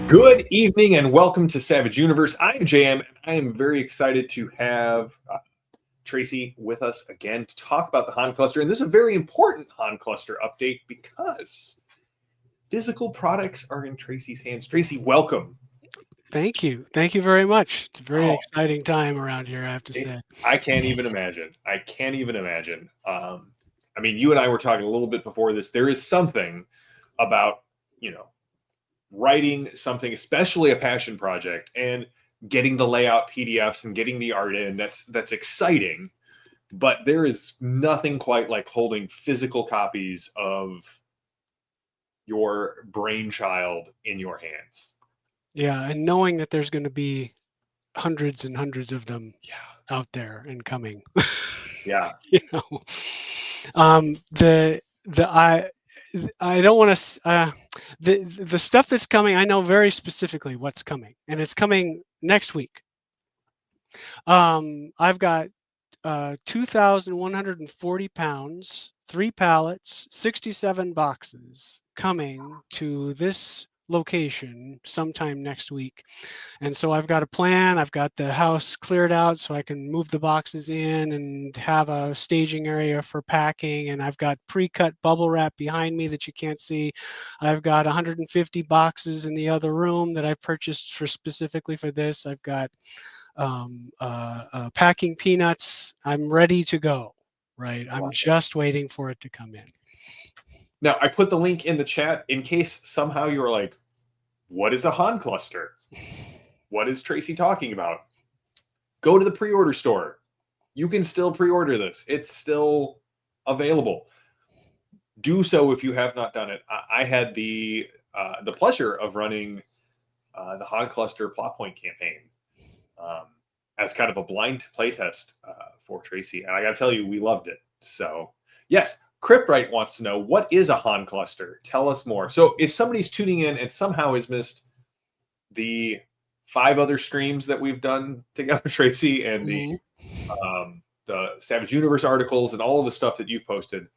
Good evening and welcome to Savage Universe. I'm J-M, and I am very excited to have Tracy with us again to talk about the Han Cluster. And this is a very important Han Cluster update because physical products are in Tracy's hands. Tracy, welcome. Thank you. Thank you very much. It's a very exciting time around here, I have to say. I can't even imagine. I mean, you and I were talking a little bit before this. There is something about, writing something, especially a passion project, and getting the layout PDFs and getting the art in. That's exciting, but there is nothing quite like holding physical copies of your brainchild in your hands. Yeah, and knowing that there's going to be hundreds and hundreds of them out there and coming. Yeah. I don't want to the stuff that's coming, I know very specifically what's coming, and it's coming next week. I've got 2,140 pounds, 3 pallets, 67 boxes coming to this location sometime next week. And so I've got a plan. I've got the house cleared out so I can move the boxes in and have a staging area for packing. And I've got pre-cut bubble wrap behind me that you can't see. I've got 150 boxes in the other room that I purchased specifically for this. I've got packing peanuts. I'm ready to go, right? I'm just waiting for it to come in. Now, I put the link in the chat in case somehow you were like, what is a Han cluster? What is Tracy talking about? Go to the pre-order store. You can still pre-order this. It's still available. Do so if you have not done it. I had the pleasure of running the Han cluster plot point campaign as kind of a blind playtest for Tracy. And I got to tell you, we loved it. So yes, Cryptright wants to know, what is a Han cluster? Tell us more. So if somebody's tuning in and somehow has missed the 5 other streams that we've done together, Tracy, and the Savage Universe articles and all of the stuff that you've posted,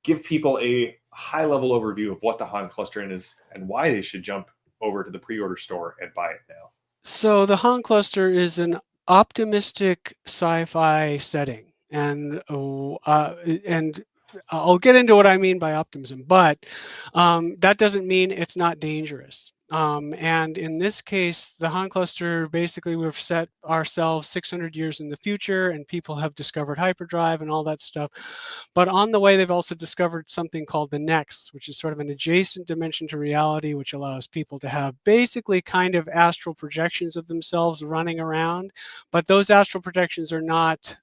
give people a high-level overview of what the Han cluster is and why they should jump over to the pre-order store and buy it now. So the Han cluster is an optimistic sci-fi setting, and I'll get into what I mean by optimism, but that doesn't mean it's not dangerous. And in this case, the Han cluster, basically we've set ourselves 600 years in the future, and people have discovered hyperdrive and all that stuff. But on the way, they've also discovered something called the Next, which is sort of an adjacent dimension to reality, which allows people to have basically kind of astral projections of themselves running around. But those astral projections are not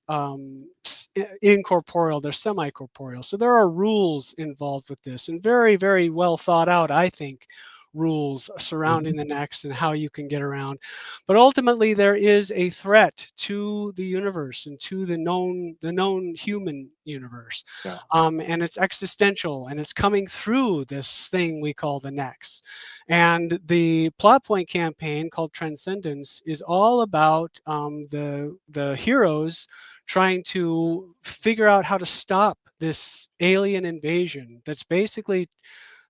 incorporeal, they're semi-corporeal. So there are rules involved with this, and very, very well thought out, I think, rules surrounding the Next and how you can get around. But ultimately, there is a threat to the universe and to the known human universe. And it's existential, and it's coming through this thing we call the Next. And the plot point campaign called Transcendence is all about the heroes trying to figure out how to stop this alien invasion that's basically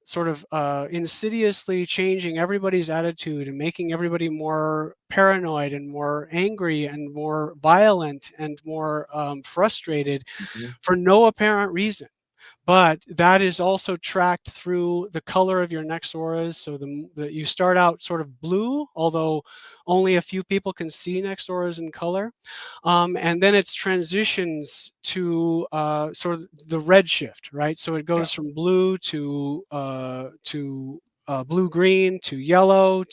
sort of insidiously changing everybody's attitude and making everybody more paranoid and more angry and more violent and more frustrated for no apparent reason. But that is also tracked through the color of your Next auras. So you start out sort of blue, although only a few people can see Next auras in color. And then it's transitions to sort of the red shift, right? So it goes from blue to blue-green to yellow-green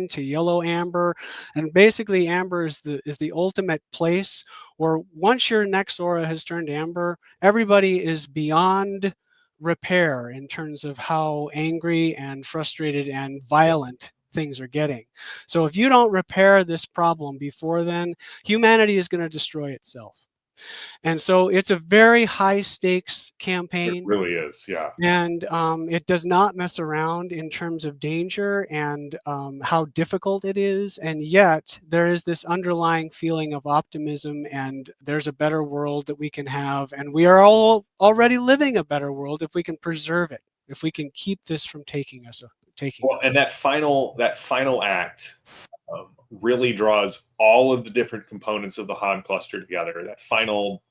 to yellow-amber. And basically amber is the ultimate place where once your Next aura has turned amber, everybody is beyond repair in terms of how angry and frustrated and violent things are getting. So if you don't repair this problem before then, humanity is going to destroy itself. And so it's a very high stakes campaign. It really is, yeah. And it does not mess around in terms of danger and how difficult it is. And yet there is this underlying feeling of optimism, and there's a better world that we can have. And we are all already living a better world if we can preserve it, if we can keep this from taking us taking Well, us. and that final act really draws all of the different components of the Han cluster together. That final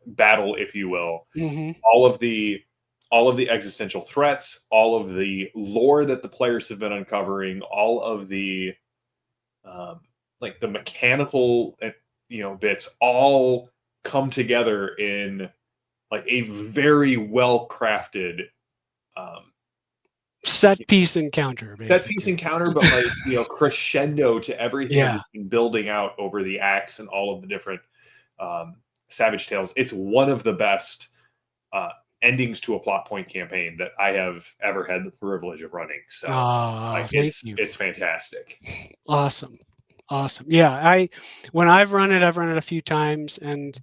battle, if you will, Mm-hmm. all of the existential threats, all of the lore that the players have been uncovering, all of the like the mechanical bits all come together in like a very well crafted Set piece encounter, basically. set piece encounter, but like crescendo to everything that Yeah. has been building out over the acts and all of the different Savage Tales. It's one of the best endings to a plot point campaign that I have ever had the privilege of running. So like Thank you. it's fantastic. Awesome. Yeah, when I've run it a few times, and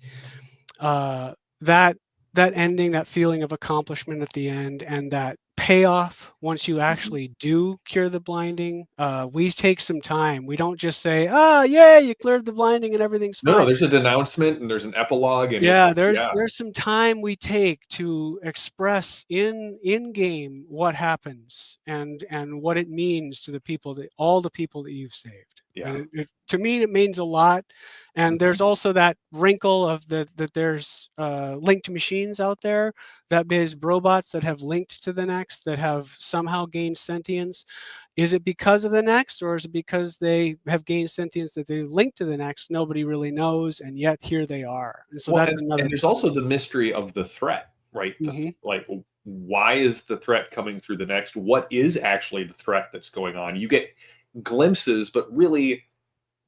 that ending, that feeling of accomplishment at the end, and that payoff once you actually do cure the blinding. We take some time. We don't just say, "Oh, yeah, you cleared the blinding and everything's fine." No, there's a denouncement and there's an epilogue, and Yeah, there's some time we take to express in game what happens and what it means to the people, that all the people that you've saved. Yeah. And to me, it means a lot. And there's also that wrinkle of that there's linked machines out there, that is robots that have linked to the next, that have somehow gained sentience. Is it because of the next, or is it because they have gained sentience that they link to the next? Nobody really knows, and yet here they are. And so that's another. And there's also the mystery of the threat, right? Like, why is the threat coming through the next? What is actually the threat that's going on? You get glimpses, but really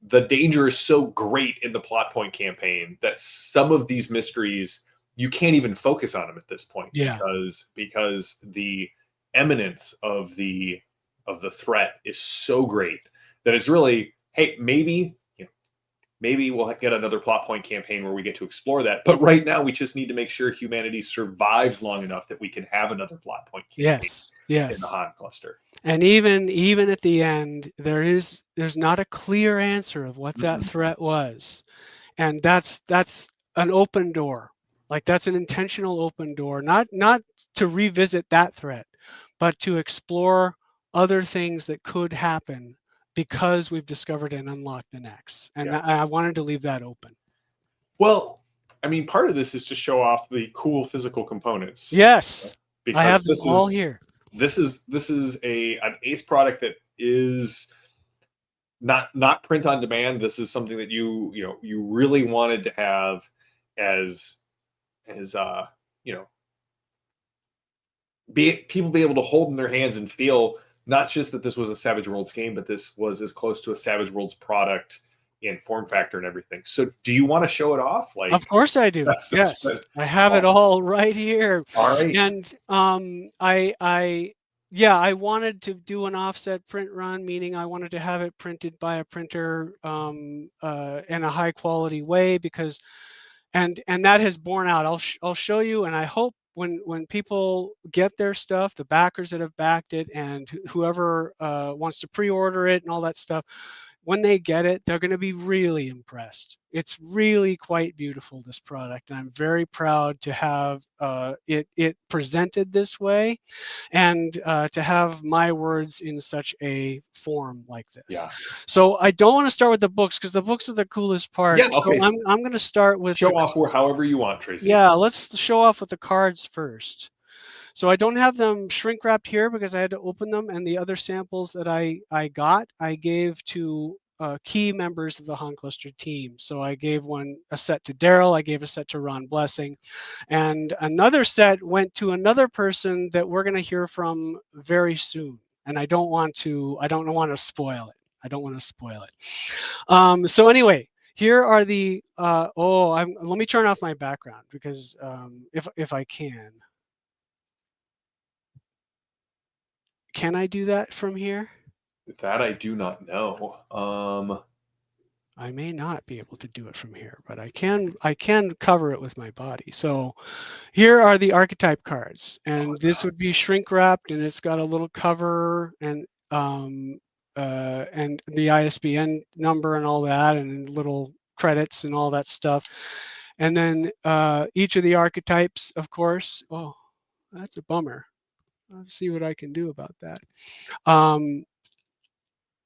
the danger is so great in the plot point campaign that some of these mysteries you can't even focus on them at this point. Yeah. Because the eminence of the threat is so great that it's really, hey, maybe we'll get another plot point campaign where we get to explore that. But right now, we just need to make sure humanity survives long enough that we can have another plot point campaign in the Han cluster. And even at the end, there's not a clear answer of what that threat was. And that's an open door. Like, that's an intentional open door, not to revisit that threat, but to explore other things that could happen because we've discovered and unlocked the next. And I wanted to leave that open. Well, I mean, part of this is to show off the cool physical components. Yes, because I have them all here. This is an Ace product that is not print on demand. This is something that you really wanted to have as people be able to hold in their hands and feel not just that this was a Savage Worlds game, but this was as close to a Savage Worlds product in form factor and everything. So do you want to show it off? Like, of course I do. Yes, I have it all right here. All right. And I wanted to do an offset print run, meaning I wanted to have it printed by a printer in a high quality way, because and that has borne out. I'll show you, and I hope when people get their stuff, the backers that have backed it, and whoever wants to pre-order it and all that stuff, when they get it, they're going to be really impressed. It's really quite beautiful, this product, and I'm very proud to have it presented this way, and to have my words in such a form like this. Yeah. So I don't want to start with the books, because the books are the coolest part. Yeah. Okay. So I'm going to start with show off however you want, Tracy. Yeah, let's show off with the cards first. So I don't have them shrink wrapped here because I had to open them, and the other samples that I got, I gave to key members of the Han Cluster team. So I gave a set to Daryl, I gave a set to Ron Blessing, and another set went to another person that we're going to hear from very soon. And I don't want to spoil it. I don't want to spoil it. So anyway, here are the let me turn off my background, because if I can. Can I do that from here? That I do not know. I may not be able to do it from here, but I can cover it with my body. So here are the archetype cards, and this would be shrink wrapped, and it's got a little cover and the ISBN number and all that, and little credits and all that stuff. And then each of the archetypes, of course. Oh, that's a bummer. I'll see what I can do about that. Um,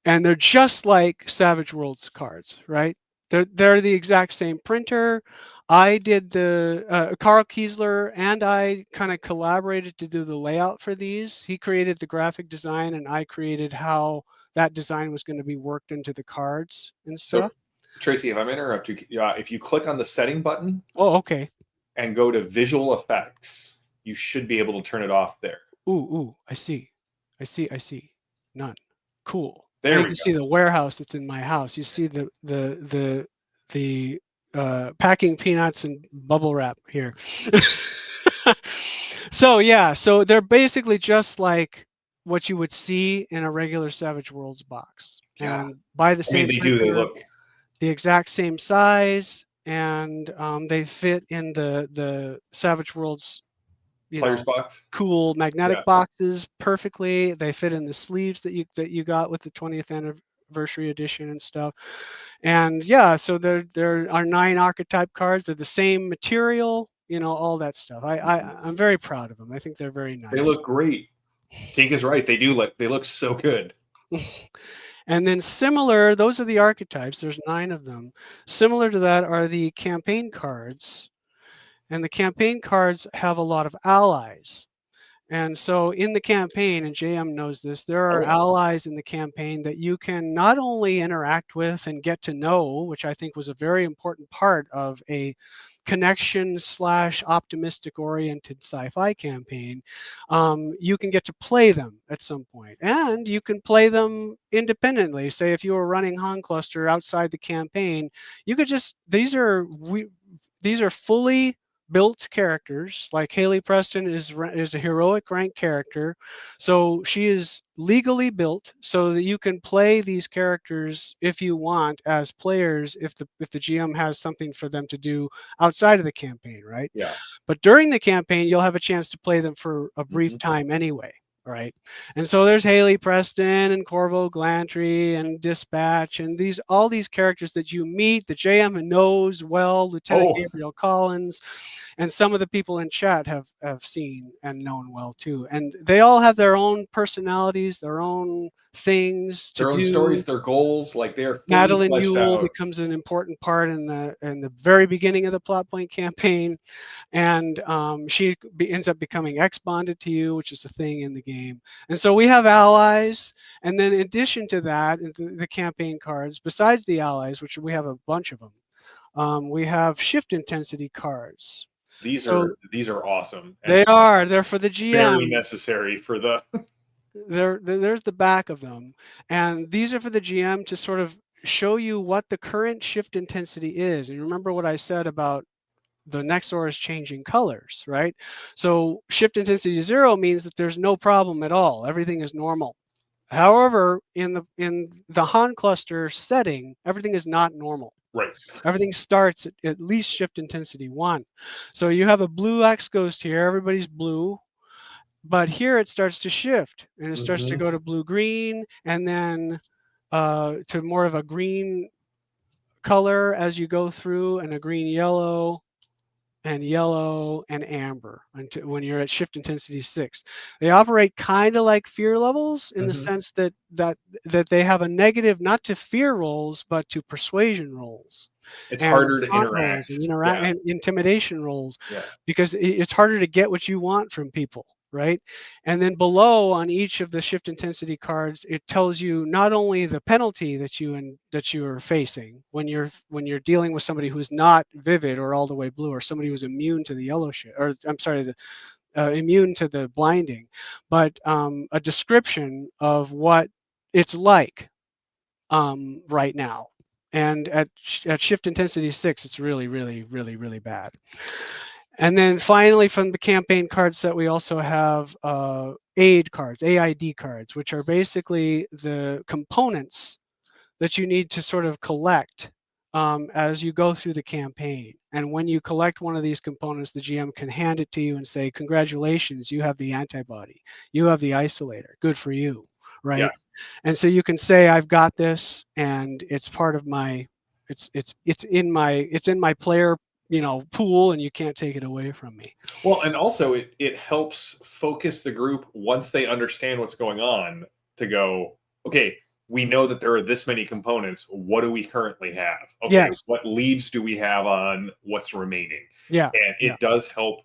and they're just like Savage Worlds cards, right? They're the exact same printer. I did the Carl Kiesler and I kind of collaborated to do the layout for these. He created the graphic design, and I created how that design was going to be worked into the cards and So, stuff. Tracy, if I'm interrupt you, if you click on the setting button Oh, okay. and go to visual effects, you should be able to turn it off there. Ooh, I see. I see. None. Cool. Now There you we can go. see the warehouse that's in my house. You see the packing peanuts and bubble wrap here. So yeah, so they're basically just like what you would see in a regular Savage Worlds box, Yeah. and by the I mean, same they do. They printer, look the exact same size, and they fit in the Savage Worlds, you players know, box. cool magnetic Yeah. boxes perfectly. They fit in the sleeves that you got with the 20th anniversary edition and stuff. And yeah, so there are 9 archetype cards. They're the same material, all that stuff. I'm very proud of them. I think they're very They nice. look great. Dink is right. They do look. They look so good. And then similar, those are the archetypes. There's 9 of them. Similar to that are the campaign cards. And the campaign cards have a lot of allies. And so in the campaign, and J-M knows this, there are Oh, allies in the campaign that you can not only interact with and get to know, which I think was a very important part of a connection slash optimistic oriented sci-fi campaign. You can get to play them at some point, and you can play them independently. Say if you were running Han Cluster outside the campaign, you could just these are fully built characters. Like Haley Preston is a heroic rank character, so she is legally built so that you can play these characters if you want as players, if the GM has something for them to do outside of the campaign, right? yeah. But during the campaign, you'll have a chance to play them for a brief Mhm. time anyway, right? And so there's Haley Preston and Corvo Glantry and Dispatch and all these characters that you meet, the JM knows well, Lieutenant Oh, Gabriel Collins, and some of the people in chat have seen and known well too. And they all have their own personalities, their own things to their own do. stories, their goals. Like they are fully Madeline fleshed Yule out. becomes an important part in the very beginning of the plot point campaign, and she ends up becoming ex-bonded to you, which is a thing in the game. And so we have allies, and then in addition to that, the campaign cards, besides the allies, which we have a bunch of them, we have shift intensity cards. So These are awesome and they're for the very GM. necessary for the. There's the back of them, and these are for the GM to sort of show you what the current shift intensity is. And remember what I said about the Nexor is changing colors, right? So shift intensity 0 means that there's no problem at all. Everything is normal. However, in the Han cluster setting, everything is not normal. Right. Everything starts at least shift intensity 1. So you have a blue X ghost here. Everybody's blue. But here it starts to shift, and it starts to Mhm. go to blue-green, and then to more of a green color as you go through, and a green-yellow, and yellow and amber until when you're at shift intensity 6. They operate kind of like fear levels in the Mhm. sense that they have a negative not to fear rolls but to persuasion rolls It's and harder to taunt rolls interact. and Yeah. and intimidation rolls Yeah. because it's harder to get what you want from people, right? And then below on each of the shift intensity cards, it tells you not only the penalty that you are facing when you're dealing with somebody who's not vivid or all the way blue, or somebody who's immune to the yellow shit, or I'm sorry, immune to the blinding, but a description of what it's like right now. And at shift intensity 6, it's really, really, really, really bad. And then finally, from the campaign card set, we also have AID cards, which are basically the components that you need to sort of collect as you go through the campaign. And when you collect one of these components, the GM can hand it to you and say, congratulations, you have the antibody, you have the isolator, good for you, Yeah. right? And so you can say, I've got this, and it's part of my, it's in my player pool, and you can't take it away from me. Well, and also it helps focus the group once they understand what's going on to go, okay, we know that there are this many components. What do we currently have? Okay, Yes. what leads do we have on what's remaining? Yeah. And Yeah. it does help.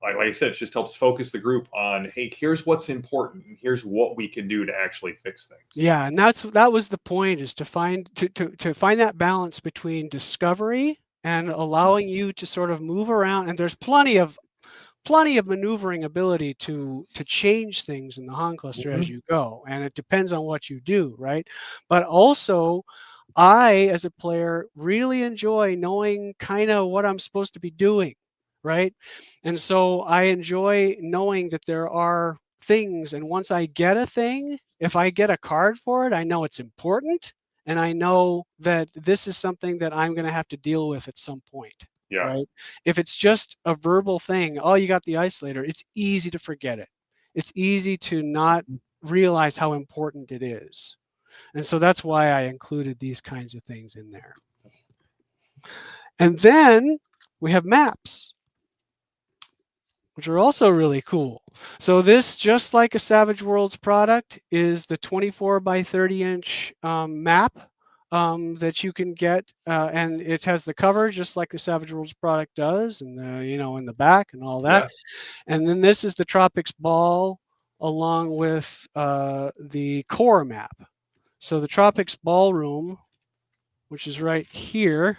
Like I said, it just helps focus the group on, hey, here's what's important, and here's what we can do to actually fix things. Yeah, and that was the point, is to find find that balance between discovery and allowing you to sort of move around. And there's plenty of maneuvering ability to change things in the Han cluster as you go, and it depends on what you do, right? But also, I, as a player, really enjoy knowing kind of what I'm supposed to be doing, right? And so I enjoy knowing that there are things, and once I get a thing, if I get a card for it, I know it's important, and I know that this is something that I'm going to have to deal with at some point. Yeah. Right? If it's just a verbal thing, oh, you got the isolator, it's easy to forget it. It's easy to not realize how important it is. And so that's why I included these kinds of things in there. And then we have maps, which are also really cool. So this, just like a Savage Worlds product, is the 24 by 30 inch map that you can get, and it has the cover just like the Savage Worlds product does, and in the back and all that. Yeah. And then this is the Tropics Ball, along with the core map. So the Tropics Ballroom, which is right here,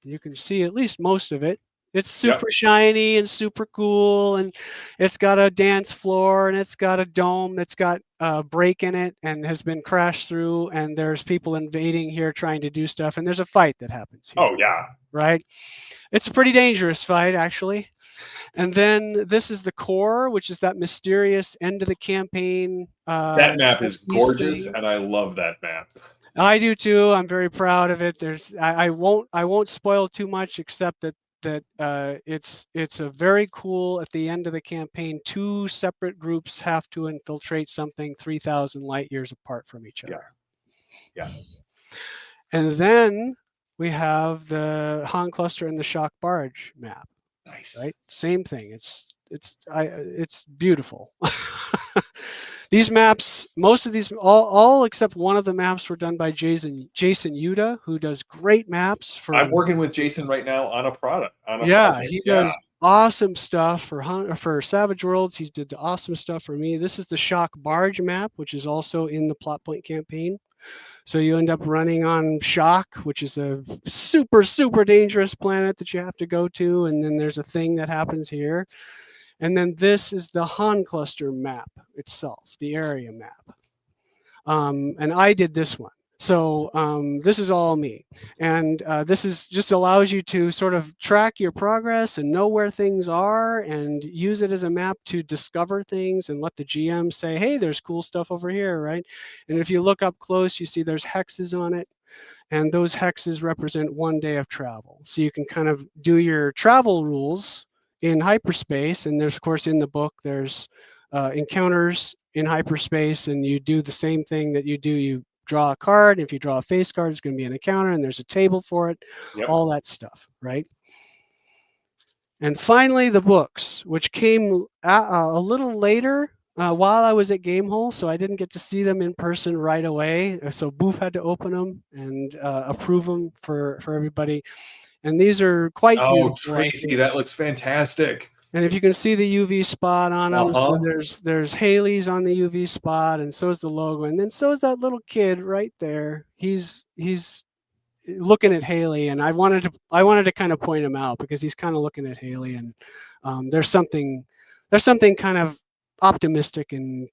you can see at least most of it. It's super shiny and super cool, and it's got a dance floor, and it's got a dome that's got a break in it and has been crashed through, and there's people invading here trying to do stuff, and there's a fight that happens here. Oh, yeah. Right? It's a pretty dangerous fight, actually. And then this is the core, which is that mysterious end of the campaign. That map is gorgeous, and I love that map. I do too. I'm very proud of it. I won't spoil too much, except that it's a very cool. At the end of the campaign, 2 separate groups have to infiltrate something 3,000 light years apart from each other. Yeah. And then we have the Han cluster and the shock barge map. Nice. Right? Same thing. It's beautiful. These maps, most of these, all except one of the maps, were done by Jason Yuta, who does great maps for. I'm working with Jason right now on a product. He does awesome stuff for Savage Worlds. He did the awesome stuff for me. This is the Shock Barge map, which is also in the Plot Point campaign. So you end up running on Shock, which is a super, super dangerous planet that you have to go to, and then there's a thing that happens here. And then this is the Han cluster map itself, the area map. And I did this one. So this is all me. And this is just allows you to sort of track your progress and know where things are, and use it as a map to discover things and let the GM say, hey, there's cool stuff over here, right? And if you look up close, you see there's hexes on it. And those hexes represent 1 day of travel. So you can kind of do your travel rules in hyperspace. And there's, of course, in the book, there's encounters in hyperspace, and you do the same thing that you do. You draw a card. If you draw a face card, it's going to be an encounter, and there's a table for it, all that stuff, right? And finally, the books, which came a little later while I was at Gamehole, so I didn't get to see them in person right away. So Boof had to open them and approve them for everybody. And these are quite beautiful. Oh, Tracy, that looks fantastic. And if you can see the UV spot on them, so there's Haley's on the UV spot, and so is the logo, and then so is that little kid right there. He's looking at Haley, and I wanted to kind of point him out, because he's kind of looking at Haley, and there's something kind of optimistic and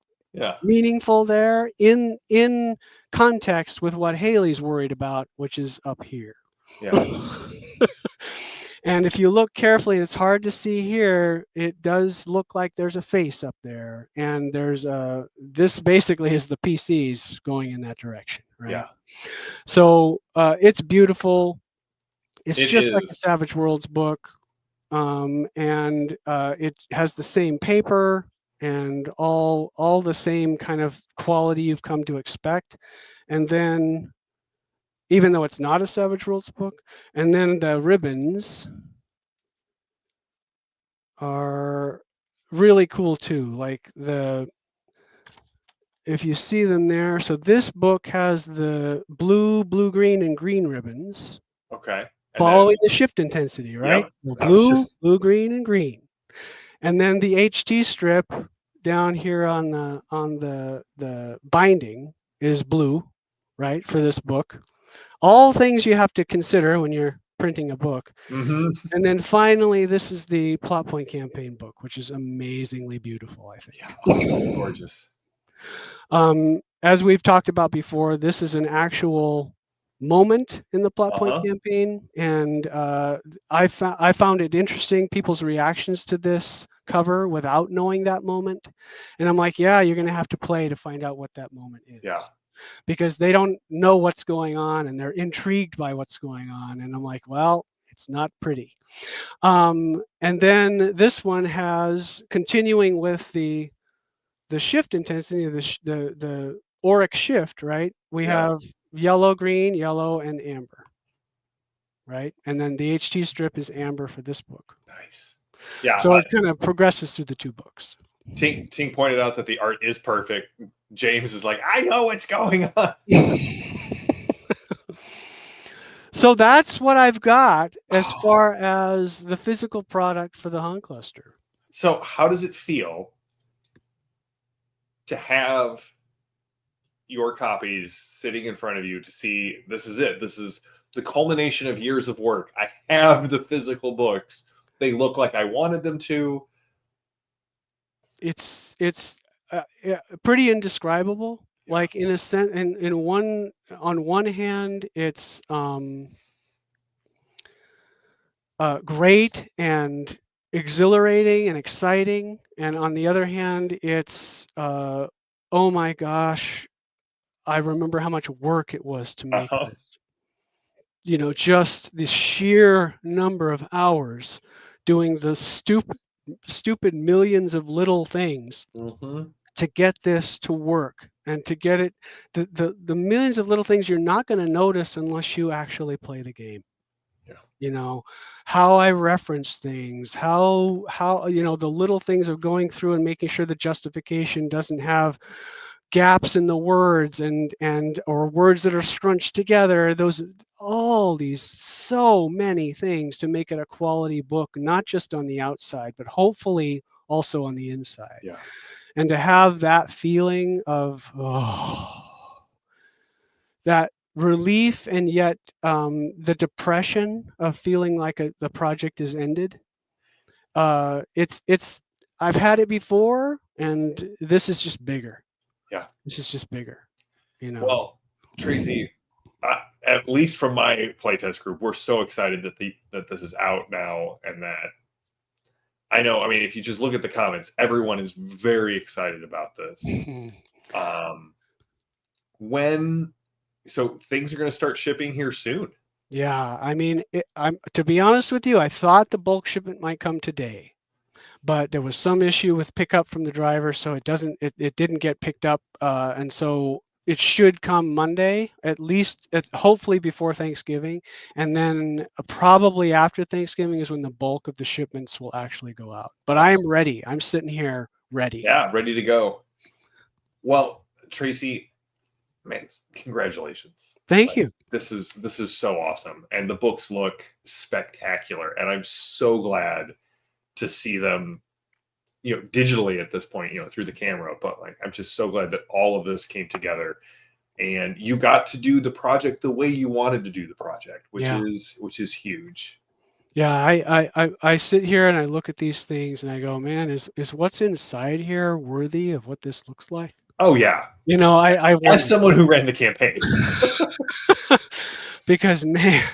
meaningful there in context with what Haley's worried about, which is up here. And if you look carefully, it's hard to see here, it does look like there's a face up there, and there's this basically is the PCs going in that direction, right? So it's beautiful. It's just like the Savage Worlds book, and it has the same paper and all the same kind of quality you've come to expect. And then even though it's not a Savage Worlds book. And then the ribbons are really cool too. Like if you see them there, so this book has the blue, green, and green ribbons Okay. And then, following the shift intensity, right? yep. So I was blue, just, green, and green. And then the HT strip down here on the binding is blue, right, for this book. All things you have to consider when you're printing a book. mm-hmm. And then finally, this is the plot point campaign book, which is amazingly beautiful, I think. Yeah. Oh, gorgeous. As we've talked about before, this is an actual moment in the plot point Uh-huh. campaign, and I found it interesting people's reactions to this cover without knowing that moment, and I'm like, yeah, you're going to have to play to find out what that moment is. Yeah. Because they don't know what's going on and they're intrigued by what's going on, and I'm like, well, it's not pretty. And then this one has, continuing with the shift intensity, the auric shift, right? We Yeah. have yellow, green, yellow, and amber, right? And then the HT strip is amber for this book. Nice. Yeah. So it kind of progresses through the two books. Tink pointed out that the art is perfect. James is like, I know what's going on. So that's what I've got as far as the physical product for the Han cluster. So how does it feel to have your copies sitting in front of you to see this is it? This is the culmination of years of work. I have the physical books. They look like I wanted them to. It's pretty indescribable. Yeah. Like in a sense, on one hand, it's great and exhilarating and exciting, and on the other hand, it's oh my gosh, I remember how much work it was to make Uh-huh. this. You know, just the sheer number of hours doing the stupid millions of little things Mm-hmm. to get this to work, and to get it, the millions of little things you're not going to notice unless you actually play the game. Yeah. You know, how I reference things, how the little things of going through and making sure the justification doesn't have gaps in the words, and or words that are scrunched together. Those, all these, so many things to make it a quality book, not just on the outside, but hopefully also on the inside. Yeah. And to have that feeling of that relief, and yet the depression of feeling like the project is ended. It's I've had it before, and this is just bigger. Yeah. This is just bigger. You know. Well, Tracy, at least from my playtest group, we're so excited that this is out now, and that I know. I mean, if you just look at the comments, everyone is very excited about this. So things are going to start shipping here soon. Yeah, I mean, I'm to be honest with you, I thought the bulk shipment might come today, but there was some issue with pickup from the driver, so it didn't get picked up, and so it should come Monday, at least, hopefully before Thanksgiving, and then probably after Thanksgiving is when the bulk of the shipments will actually go out. But I am ready. I'm sitting here ready. Yeah, ready to go. Well, Tracy, man, congratulations. Thank you. This is so awesome, and the books look spectacular, and I'm so glad to see them, digitally at this point, through the camera. But like, I'm just so glad that all of this came together, and you got to do the project the way you wanted to do the project, which is huge. Yeah, I sit here and I look at these things and I go, man, is what's inside here worthy of what this looks like? Oh yeah. I As someone who ran the campaign. Because man,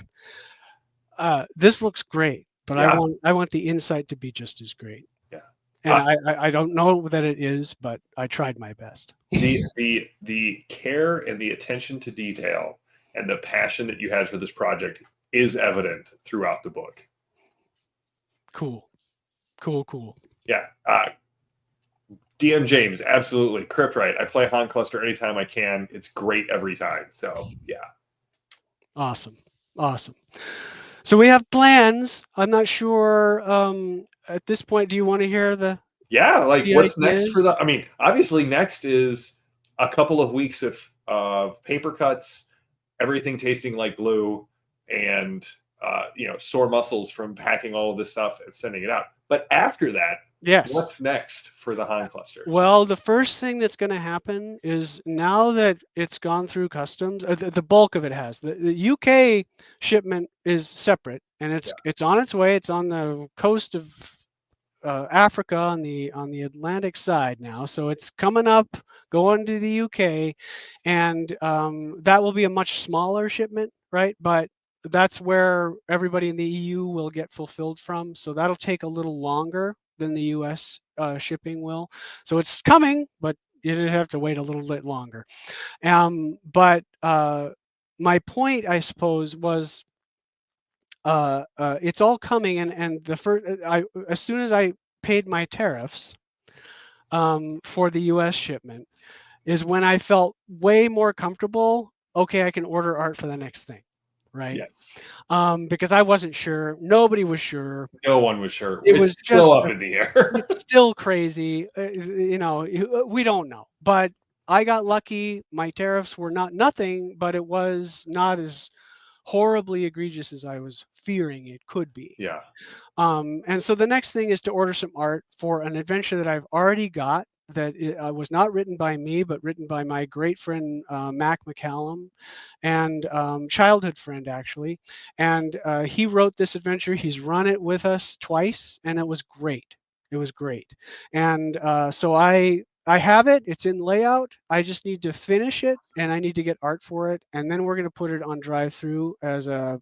this looks great, but Yeah. I want the inside to be just as great. Yeah. And I don't know that it is, but I tried my best. The care and the attention to detail and the passion that you had for this project is evident throughout the book. Cool. Yeah. DM James, absolutely. Crypt right. I play Han Cluster anytime I can. It's great every time. So yeah. Awesome. Awesome. So we have plans. I'm not sure at this point, do you want to hear Yeah, like the what's next for ideas? the? I mean, obviously next is a couple of weeks of paper cuts, everything tasting like glue, and sore muscles from packing all of this stuff and sending it out. But after that, Yes. what's next for the Han cluster? Well, the first thing that's going to happen is now that it's gone through customs, the bulk of it has. The UK shipment is separate, and Yeah. it's on its way. It's on the coast of Africa on the Atlantic side now, so it's coming up, going to the UK, and that will be a much smaller shipment, right? But that's where everybody in the EU will get fulfilled from. So that'll take a little longer than the US shipping will. So it's coming, but you just have to wait a little bit longer. But my point, I suppose, was it's all coming, and the first, I as soon as I paid my tariffs for the U.S. shipment, is when I felt way more comfortable. Okay, I can order art for the next thing, right? Yes. Because I wasn't sure. Nobody was sure. No one was sure. It It's was still just up in the air. it's still crazy. We don't know. But I got lucky. My tariffs were not nothing, but it was not as horribly egregious as I was fearing it could be. Yeah. And so the next thing is to order some art for an adventure that I've already got that was not written by me, but written by my great friend Mac McCallum, and childhood friend actually. And he wrote this adventure. He's run it with us twice, and it was great. It was great. And so I have it. It's in layout. I just need to finish it, and I need to get art for it, and then we're going to put it on drive through as a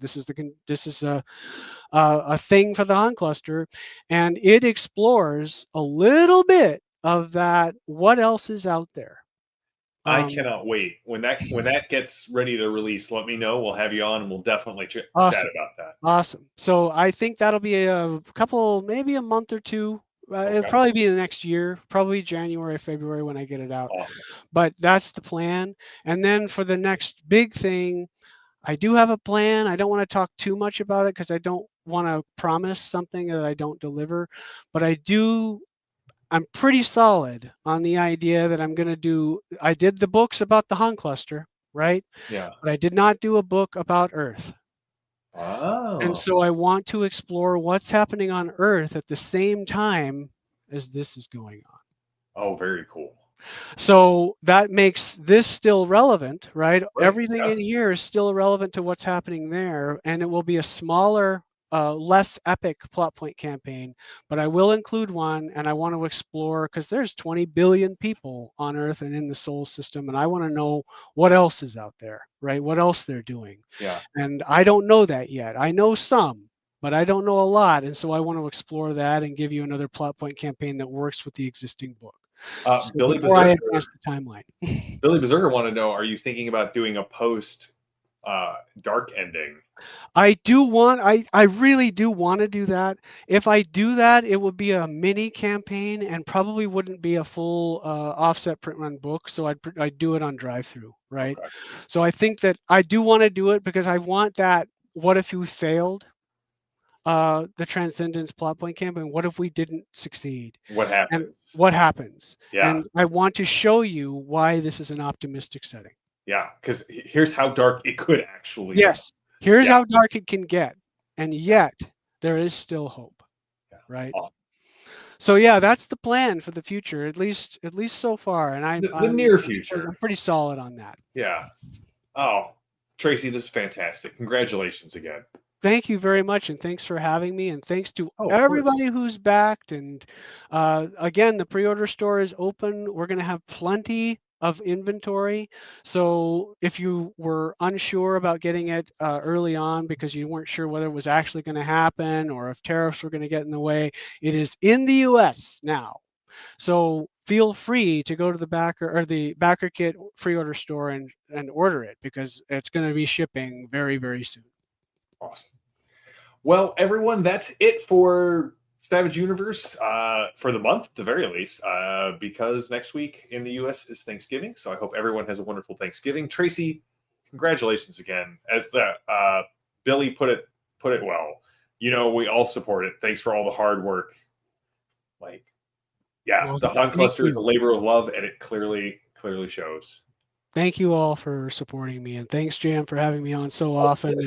this is a thing for the Han cluster, and it explores a little bit of that. What else is out there? I Um, cannot wait. When that gets ready to release, let me know. We'll have you on and we'll definitely chat awesome, about that. awesome. So I think that'll be a couple, maybe a month or two. It'll Okay. probably be the next year, probably January, February when I get it out. Awesome. But that's the plan. And then for the next big thing, I do have a plan. I don't want to talk too much about it because I don't want to promise something that I don't deliver. But I'm pretty solid on the idea that I did the books about the Han cluster, right? Yeah. But I did not do a book about Earth. And Oh. so I want to explore what's happening on Earth at the same time as this is going on. Oh, very cool. So that makes this still relevant, right? Right. Everything Yeah. in here is still relevant to what's happening there, and it will be a smaller, less epic plot point campaign. But I will include one, and I want to explore because there's 20 billion people on Earth and in the Sol system, and I want to know what else is out there, right? What else they're doing, Yeah. and I don't know that yet. I know some. But I don't know a lot, and so I want to explore that and give you another plot point campaign that works with the existing book. So Billy before I Berserker. advance the timeline. Billy Berserker want to know: are you thinking about doing a post dark ending? I really do want to do that. If I do that, it would be a mini campaign and probably wouldn't be a full offset print run book. So I'd do it on drive through, right? Okay. So I think that I do want to do it because I want that. What if you failed the Transcendence plot point campaign? What if we didn't succeed? What And happens? what happens? Yeah. And I want to show you why this is an optimistic setting. Yeah. Because here's how dark it could actually go. Yes, here's Yeah. how dark it can get, and Yeah. yet there is still hope, Yeah. right? Oh, So yeah, that's the plan for the future, at least so far, and the near future. I'm pretty solid on that. Yeah. Oh, Tracy, this is fantastic. Congratulations again. Thank you very much, and thanks for having me, and thanks to Oh, of course. everybody who's backed. And again, the pre-order store is open. We're going to have plenty of inventory. So if you were unsure about getting it early on because you weren't sure whether it was actually going to happen or if tariffs were going to get in the way, it is in the US now. So feel free to go to the backer kit pre-order store and order it because it's going to be shipping very, very soon. Awesome. Well, everyone, that's it for Savage Universe for the month, at the very least, because next week in the US is Thanksgiving. So I hope everyone has a wonderful Thanksgiving. Tracy, congratulations again. As Billy put it well. We all support it. Thanks for all the hard work. Like, yeah, Well, the Han thank Cluster is a you. labor of love, and it clearly shows. Thank you all for supporting me, and thanks, J-M, for having me on so often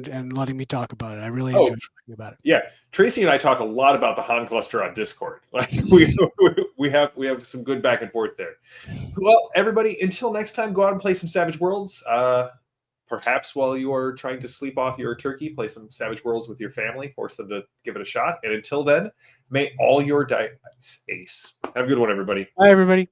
and letting me talk about it. I really enjoy talking about it. Yeah, Tracy and I talk a lot about the Han Cluster on Discord. Like we have some good back and forth there. Well, everybody, until next time, go out and play some Savage Worlds. Perhaps while you are trying to sleep off your turkey, play some Savage Worlds with your family. Force them to give it a shot. And until then, may all your dice ace. Have a good one, everybody. Bye, everybody.